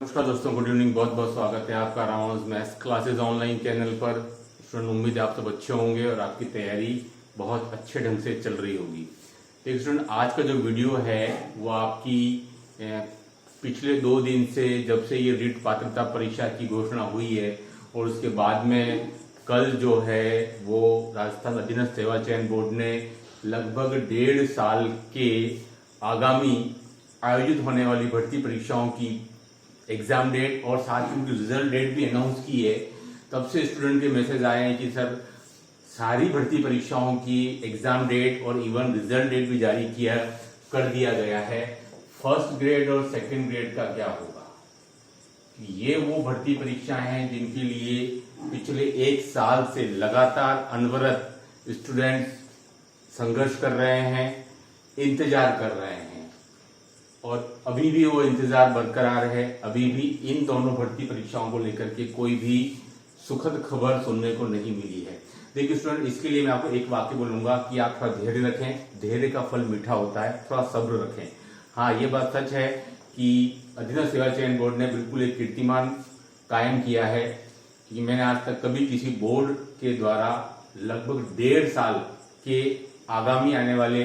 नमस्कार दोस्तों, good evening. बहुत बहुत स्वागत है आपका round maths classes online channel पर। स्टूडेंट, उम्मीद है आप सब अच्छे होंगे और आपकी तैयारी बहुत अच्छे ढंग से चल रही होगी। एक स्टूडेंट, आज का जो वीडियो है वो आपकी पिछले 2 दिन से, जब से ये रीट पात्रता परीक्षा की घोषणा हुई है और उसके बाद में कल जो है वो राजस्थान अधीनस्थ सेवा चयन बोर्ड ने लगभग 1.5 साल के आगामी आयोजित होने वाली भर्ती परीक्षाओं की एग्जाम डेट और साथ ही उनकी रिजल्ट डेट भी अनाउंस की है। तब से स्टूडेंट के मैसेज आए हैं कि सर सारी भर्ती परीक्षाओं की एग्जाम डेट और इवन रिजल्ट डेट भी जारी कर दिया गया है। फर्स्ट ग्रेड और सेकंड ग्रेड का क्या होगा? ये वो भर्ती परीक्षाएं हैं जिनके लिए पिछले 1 साल से लगातार अनवरत स्टूडेंट्स संघर्ष कर रहे हैं, इंतजार कर रहे हैं और अभी भी वो इंतजार बरकरार है। अभी भी इन दोनों भर्ती परीक्षाओं को लेकर के कोई भी सुखद खबर सुनने को नहीं मिली है। देखिए स्टूडेंट, इसके लिए मैं आपको एक वाक्य बोलूंगा कि आप थोड़ा धैर्य रखें। धैर्य का फल मीठा होता है, थोड़ा सब्र रखें। हाँ, ये बात सच है कि अधीनस्थ सेवा चयन बोर्ड ने बिल्कुल एक कीर्तिमान कायम किया है कि मैंने आज तक कभी किसी बोर्ड के द्वारा लगभग 1.5 साल के आगामी आने वाले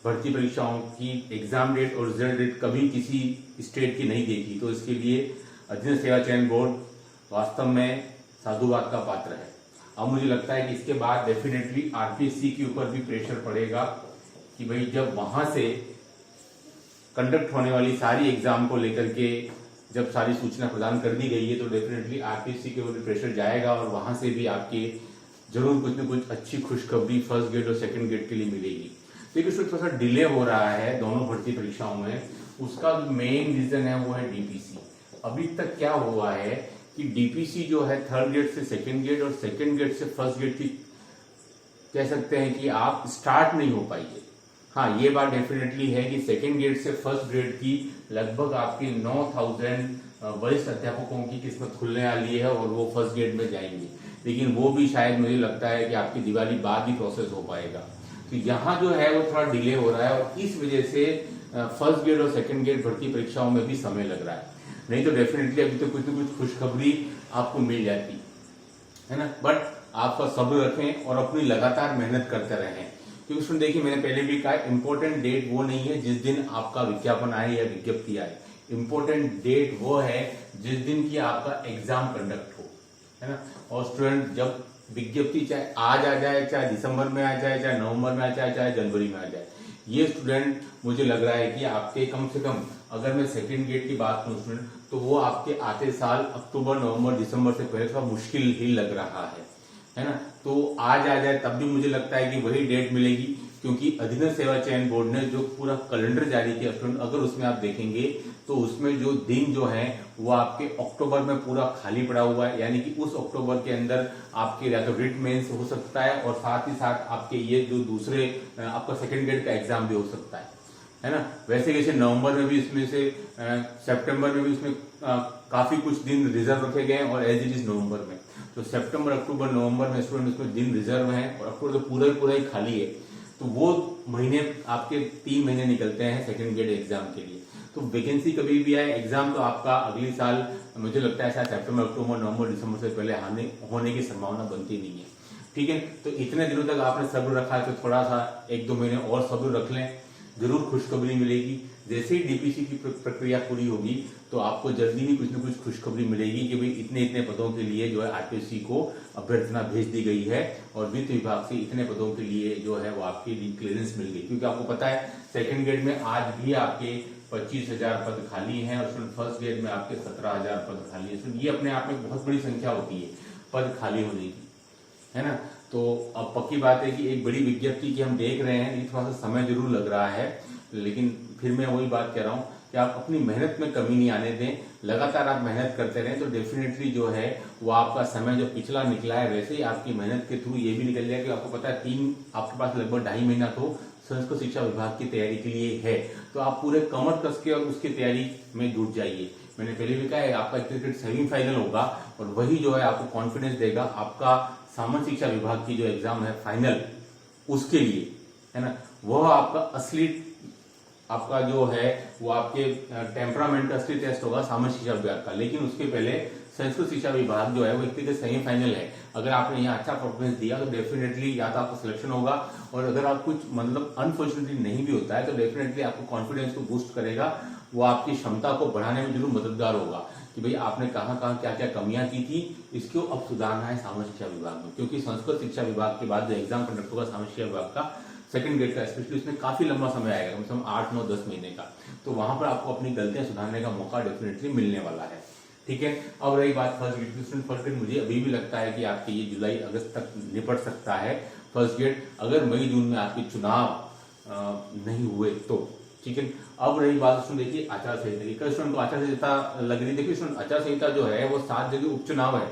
भर्ती परीक्षाओं की एग्जाम डेट और रिजल्ट डेट कभी किसी स्टेट की नहीं देखी। तो इसके लिए अधीनस्थ सेवा चयन बोर्ड वास्तव में साधुवाद का पात्र है। अब मुझे लगता है कि इसके बाद डेफिनेटली आरपीएससी के ऊपर भी प्रेशर पड़ेगा कि भाई जब वहां से कंडक्ट होने वाली सारी एग्जाम को लेकर के जब सारी सूचना प्रदान कर दी गई है तो डेफिनेटली आरपीएससी के ऊपर प्रेशर जाएगा और वहां से भी आपके जरूर कुछ न कुछ अच्छी खुशखबरी फर्स्ट ग्रेड और सेकंड ग्रेड के लिए मिलेगी। लेकिन उसमें थोड़ा सा डिले हो रहा है दोनों भर्ती परीक्षाओं में। उसका मेन रीजन है वो है डीपीसी। अभी तक क्या हुआ है कि डीपीसी जो है थर्ड ग्रेड से सेकंड ग्रेड और सेकंड ग्रेड से फर्स्ट ग्रेड की कह सकते हैं कि आप स्टार्ट नहीं हो पाई है। हाँ, ये बात डेफिनेटली है कि सेकंड ग्रेड से फर्स्ट ग्रेड की लगभग आपकी 9,000 वरिष्ठ अध्यापकों की किस्मत खुलने वाली है और वो फर्स्ट ग्रेड में जाएंगे। लेकिन वो भी शायद मुझे लगता है कि आपकी दिवाली बाद ही प्रोसेस हो पाएगा। तो यहाँ जो है वो थोड़ा डिले हो रहा है और इस वजह से फर्स्ट ग्रेड और सेकंड ग्रेड भर्ती परीक्षाओं में भी समय लग रहा है। नहीं तो डेफिनेटली अभी तो कुछ न कुछ खुशखबरी आपको मिल जाती है ना। बट आपका सब्र रखें और अपनी लगातार मेहनत करते रहें, क्योंकि सुन देखिए मैंने पहले भी कहा इम्पोर्टेंट डेट वो नहीं है जिस दिन आपका विज्ञापन आए या विज्ञप्ति आए। इम्पोर्टेंट डेट वो है जिस दिन की आपका एग्जाम कंडक्ट हो, है ना। और स्टूडेंट जब विज्ञप्ति चाहे आज आ जाए, चाहे दिसंबर में आ जाए, चाहे नवंबर में आ जाए, चाहे जनवरी में आ जाए, ये स्टूडेंट मुझे लग रहा है कि आपके कम से कम अगर मैं सेकंड ग्रेड की बात करूं स्टूडेंट तो वो आपके आते साल अक्टूबर नवंबर दिसंबर से पहले थोड़ा मुश्किल ही लग रहा है ना। तो आज आ जाए तब भी मुझे लगता है कि वही डेट मिलेगी, क्योंकि अधीनस्थ सेवा चयन बोर्ड ने जो पूरा कैलेंडर जारी किया स्टूडेंट, अगर उसमें आप देखेंगे तो उसमें जो दिन जो है वो आपके अक्टूबर में पूरा खाली पड़ा हुआ है। यानी कि उस अक्टूबर के अंदर आपके या तो रिट मेंस हो सकता है और साथ ही साथ आपके ये जो दूसरे आपका सेकंड ग्रेड का एग्जाम भी हो सकता है ना। वैसे कैसे नवंबर में भी इसमें से सितंबर में भी इसमें काफी कुछ दिन रिजर्व रखे गए हैं और एज इट इज नवंबर में तो सितंबर अक्टूबर नवंबर में स्टूडेंट उसमें दिन रिजर्व है और अक्टूबर तो पूरा ही खाली है। तो वो महीने आपके 3 महीने निकलते हैं सेकंड ग्रेड एग्जाम के लिए। तो वैकेंसी कभी भी आए, एग्जाम तो आपका अगली साल मुझे लगता है शायद सितंबर अक्टूबर नवंबर दिसंबर से पहले होने की संभावना बनती नहीं है। ठीक है, तो इतने दिनों तक आपने सब्र रखा है तो थोड़ा सा 1-2 महीने और सब्र रख लें, जरूर खुशखबरी मिलेगी। जैसे ही डीपीसी की प्रक्रिया पूरी होगी तो आपको जल्दी ही कुछ न कुछ खुशखबरी मिलेगी कि भाई इतने पदों के लिए जो है आरपीएससी को अभ्यर्थना भेज दी गई है और वित्त विभाग से इतने पदों के लिए जो है वो आपकी क्लियरेंस मिल गई। क्योंकि आपको पता है सेकंड ग्रेड में आज भी आपके 25,000 पद खाली हैं और फर्स्ट ग्रेड में आपके 17,000 पद खाली है। ये अपने आप में बहुत बड़ी संख्या होती है पद खाली होने की, है ना। तो अब पक्की बात है कि एक बड़ी विज्ञप्ति की हम देख रहे हैं, ये थोड़ा सा समय जरूर लग रहा है, लेकिन फिर मैं वही बात कह रहा हूँ कि आप अपनी मेहनत में कमी नहीं आने दें। लगातार आप मेहनत करते रहें तो डेफिनेटली जो है वो आपका समय जो पिछला निकला है वैसे ही आपकी मेहनत के थ्रू ये भी निकल जाएगा। कि आपको पता है आपके पास लगभग 2.5 महीना तो संस्कृत शिक्षा विभाग की तैयारी के लिए है, तो आप पूरे कमर कस के और उसकी तैयारी में जुट जाइए। मैंने पहले भी कहा है आपका क्रिकेट सेमीफाइनल होगा और वही जो है आपको कॉन्फिडेंस देगा आपका सामान्य शिक्षा विभाग की जो एग्जाम है फाइनल उसके लिए, है ना। वह आपका असली आपका जो है वो आपके टेम्परामेंट का असली टेस्ट होगा सामान्य शिक्षा विभाग का, लेकिन उसके पहले संस्कृत शिक्षा विभाग जो है वो एक तरीके से सेमीफाइनल है। अगर आपने यहाँ अच्छा परफॉर्मेंस दिया तो डेफिनेटली या तो आपका सिलेक्शन होगा, और अगर आप कुछ मतलब अनफॉर्चुनेटली नहीं भी होता है तो डेफिनेटली आपको कॉन्फिडेंस को बूस्ट करेगा, वो आपकी क्षमता को बढ़ाने में जरूर मददगार होगा कि भाई आपने कहाँ कहाँ क्या क्या कमियां की थी, इसको अब सुधारना है सामान्य शिक्षा विभाग में। क्योंकि संस्कृत शिक्षा विभाग के बाद जो एग्जाम कंडक्ट होगा सामान्य शिक्षा विभाग का सेकंड ग्रेड का, स्पेशली उसमें काफी लंबा समय आएगा, कम से कम 8, 9, 10 महीने का। तो वहां पर आपको अपनी गलतियां सुधारने का मौका डेफिनेटली मिलने वाला है। ठीक है, अब रही बात first grade. Student first grade मुझे अभी भी लगता है कि आपके ये जुलाई अगस्त तक निपट सकता है फर्स्ट ग्रेड, अगर मई जून में आपके चुनाव नहीं हुए तो। ठीक है, अब रही बात स्टूडेंट देखिए आचार संहिता की। कई स्टूडेंट को आचार संहिता लग रही, देखिए स्टूडेंट आचार संहिता जो है वो 7 जगह उपचुनाव है,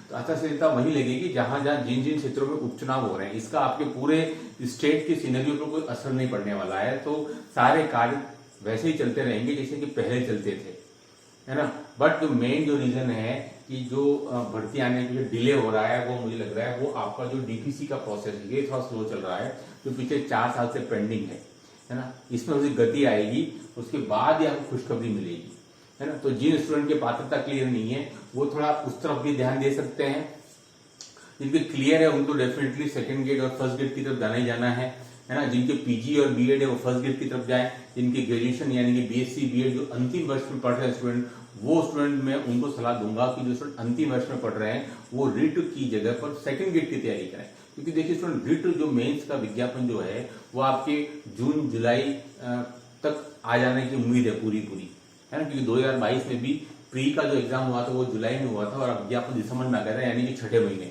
तो आचार संहिता वही लगेगी जहां जहां जिन जिन क्षेत्रों में उपचुनाव हो रहे हैं। इसका आपके पूरे स्टेट की सिनेरियो पर कोई असर नहीं पड़ने वाला है, तो सारे कार्य वैसे ही चलते रहेंगे जैसे कि पहले चलते थे, है ना। बट जो मेन जो रीजन है कि जो भर्ती आने के लिए डिले हो रहा है, वो मुझे लग रहा है वो आपका जो डीपीसी का प्रोसेस है ये थोड़ा स्लो चल रहा है, जो पिछले 4 साल से पेंडिंग है ना। इसमें उसकी गति आएगी, उसके बाद ही आपको खुशखबरी मिलेगी, है ना। तो जिन स्टूडेंट की पात्रता क्लियर नहीं है वो थोड़ा उस तरफ भी ध्यान दे सकते हैं। जिनके क्लियर है उनको डेफिनेटली सेकंड ग्रेड और फर्स्ट ग्रेड की तरफ जाना ही जाना है ना। जिनके पीजी और बीएड है वो फर्स्ट ग्रेड की तरफ जाए। जिनके ग्रेजुएशन यानी कि बीएससी बीएड जो अंतिम वर्ष में पढ़ रहे हैं स्टूडेंट, वो स्टूडेंट मैं उनको सलाह दूंगा कि जो स्टूडेंट अंतिम वर्ष में पढ़ रहे हैं वो रिट की जगह पर सेकंड ग्रेड की तैयारी करें। क्योंकि देखिए स्टूडेंट रिट जो मेंस का विज्ञापन जो है वो आपके जून जुलाई तक आ जाने की उम्मीद है पूरी, है ना। क्योंकि 2022 में भी प्री का जो एग्जाम हुआ था वो जुलाई में हुआ था और अब विज्ञापन दिसंबर में आ गया था, यानी कि 6ठे महीने।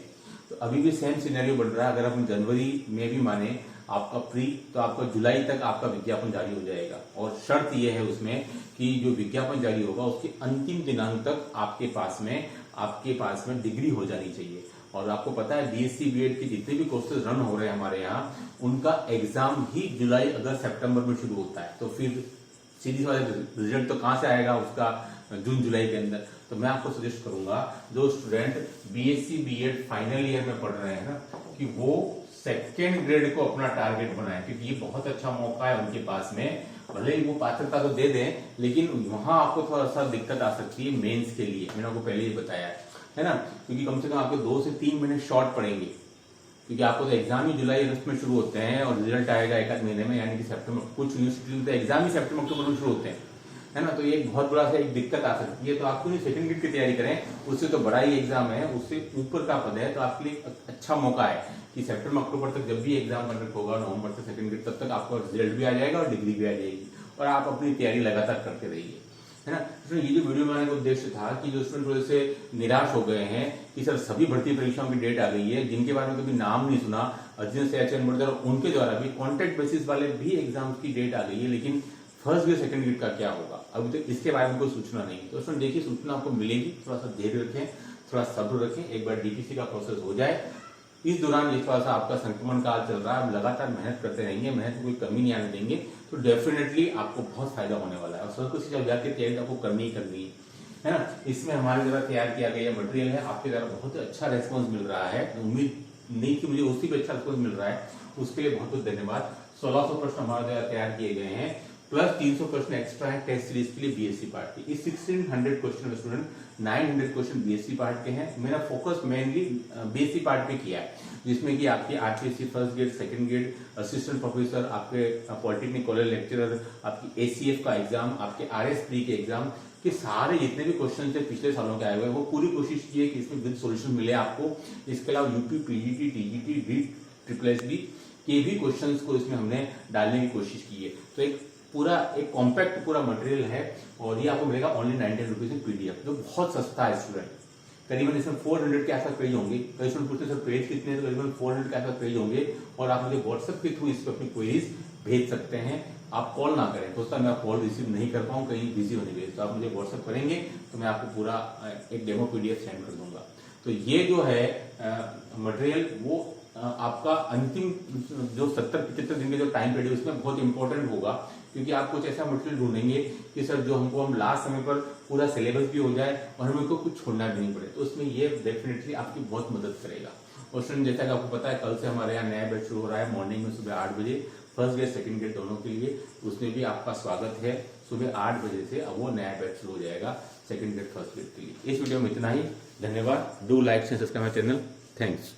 तो अभी भी सेम सिनेरियो बन रहा है। अगर हम जनवरी में भी माने आपका प्री, तो आपका जुलाई तक आपका विज्ञापन जारी हो जाएगा, और शर्त यह है उसमें कि जो विज्ञापन जारी होगा उसके अंतिम दिनांक तक आपके पास में डिग्री हो जानी चाहिए। और आपको पता है बीएससी बीएड के जितने भी कोर्सेज रन हो रहे हैं हमारे यहाँ, उनका एग्जाम ही जुलाई अगस्त सितंबर में शुरू होता है। तो फिर सीधी वाले रिजल्ट तो कहां से आएगा उसका जून जुलाई के अंदर। तो मैं आपको सजेस्ट करूंगा जो student BSc BEd final year में पढ़ रहे हैं ना, कि वो सेकेंड ग्रेड को अपना टारगेट बनाए, क्योंकि ये बहुत अच्छा मौका है उनके पास में। भले ही वो पात्रता तो दे दें, लेकिन वहां आपको थोड़ा सा दिक्कत आ सकती है मेंस के लिए, मैंने आपको पहले ही बताया है ना। क्योंकि कम से कम आपके 2 से 3 महीने शॉर्ट पड़ेंगे, क्योंकि आपको तो एग्जाम ही जुलाई अगस्त में शुरू होते हैं और रिजल्ट आएगा 1 महीने में, यानी कि सितंबर। कुछ यूनिवर्सिटी में तो एग्जाम ही सितंबर अक्टूबर में शुरू होते हैं, है ना। तो ये एक बहुत बड़ा सा एक दिक्कत आ सकती है। तो आपको नहीं सेकंड ग्रेड की तैयारी करें, उससे तो बड़ा ही एग्जाम है, उससे ऊपर का पद है, तो आपके लिए अच्छा मौका है कि सितंबर अक्टूबर तक जब भी एग्जाम कंडक्ट होगा नवंबर से सेकंड ग्रेड, तब तक आपका रिजल्ट भी आ जाएगा और डिग्री भी आ जाएगी, और आप अपनी तैयारी लगातार करते रहिए, है ना। तो ये जो वीडियो बनाने का उद्देश्य था कि जो स्टूडेंट थोड़े से निराश हो गए हैं कि सर सभी भर्ती परीक्षाओं की डेट आ गई है, जिनके बारे में कभी नाम नहीं सुना, अर्जुन से उनके द्वारा भी कॉन्ट्रैक्ट बेसिस वाले भी एग्जाम की डेट आ गई है, लेकिन फर्स्ट ग्रेड सेकंड ग्रेड का क्या होगा अभी तक इसके बारे में कोई सूचना नहीं। तो स्टूडेंट देखिए सूचना आपको मिलेगी, थोड़ा सा धैर्य रखें, थोड़ा सब्र रखें, एक बार डीपीसी का प्रोसेस हो जाए। इस दौरान ये थोड़ा सा आपका संक्रमण काल चल रहा है, आप लगातार मेहनत करते रहेंगे, मेहनत में कोई कमी नहीं आने देंगे, तो डेफिनेटली आपको बहुत फायदा होने वाला है। और संस्कृत शिक्षा विभाग की तैयारी आपको करनी ही करनी है ना। इसमें हमारे द्वारा तैयार किया गया मटेरियल है, आपके द्वारा बहुत अच्छा रेस्पॉन्स मिल रहा है, उम्मीद नहीं कि मुझे उससे भी अच्छा रेस्पॉन्स मिल रहा है, उसके लिए बहुत बहुत धन्यवाद। 1600 प्रश्न हमारे द्वारा तैयार किए गए हैं, प्लस 300 प्रश्न एक्स्ट्रा है टेस्ट सीरीज के लिए बीएससी पार्ट की। इस 1600 क्वेश्चन में स्टूडेंट 900 क्वेश्चन बीएससी पार्ट के हैं। मेरा फोकस मेनली बीएससी पार्ट पे किया है, जिसमें कि आपके RPSC first grade second grade assistant professor, आपके पॉलिटेक्निक कॉलेज लेक्चरर, आपकी एसीएफ का एग्जाम, आपके आरएस प्री के एग्जाम के सारे जितने भी क्वेश्चन थे पिछले सालों के आए हुए, वो पूरी कोशिश की है कि इसमें विद सॉल्यूशन मिले आपको। इसके अलावा UP PGT TGT REET triple SB के भी क्वेश्चंस को इसमें हमने डालने की कोशिश की है। तो एक कॉम्पैक्ट पूरा मटेरियल है, और ये आपको मिलेगा ओनली 90 रुपीज में पीडीएफ, जो बहुत सस्ता है स्टूडेंट। करीबन इसमें 400 के आसपास पेज होंगे। कई स्टूडेंट पूछते हैं सर पेज कितने, तो करीबन 400 के आसपास पेज होंगे, और आप मुझे व्हाट्सएप के थ्रू इस पर अपनी क्वेरीज भेज सकते हैं। आप कॉल ना करें, हो सकता है मैं आप कॉल रिसीव नहीं कर पाऊँ, कहीं बिजी होने के लिए, तो आप मुझे व्हाट्सएप करेंगे तो मैं आपको पूरा एक डेमो पीडीएफ सेंड कर दूंगा। तो ये जो है मटेरियल वो आपका अंतिम जो 70-75 दिन के जो टाइम पीरियड है उसमें बहुत इंपॉर्टेंट होगा, क्योंकि आप कुछ ऐसा मटेरियल ढूंढेंगे कि सर जो हम लास्ट समय पर पूरा सिलेबस भी हो जाए और हमें कुछ छोड़ना भी नहीं पड़े, तो उसमें ये डेफिनेटली आपकी बहुत मदद करेगा। और स्टूडेंट जैसा कि आपको पता है कल से हमारे यहाँ नया बैच शुरू हो रहा है मॉर्निंग में सुबह 8 बजे। फर्स्ट ग्रेड सेकंड ग्रेड दोनों के लिए, उसमें भी आपका स्वागत है। सुबह 8 बजे से अब वो नया बैच शुरू हो जाएगा सेकंड ग्रेड फर्स्ट ग्रेड के लिए। इस वीडियो में इतना ही, धन्यवाद। Do like and subscribe my channel. Thanks.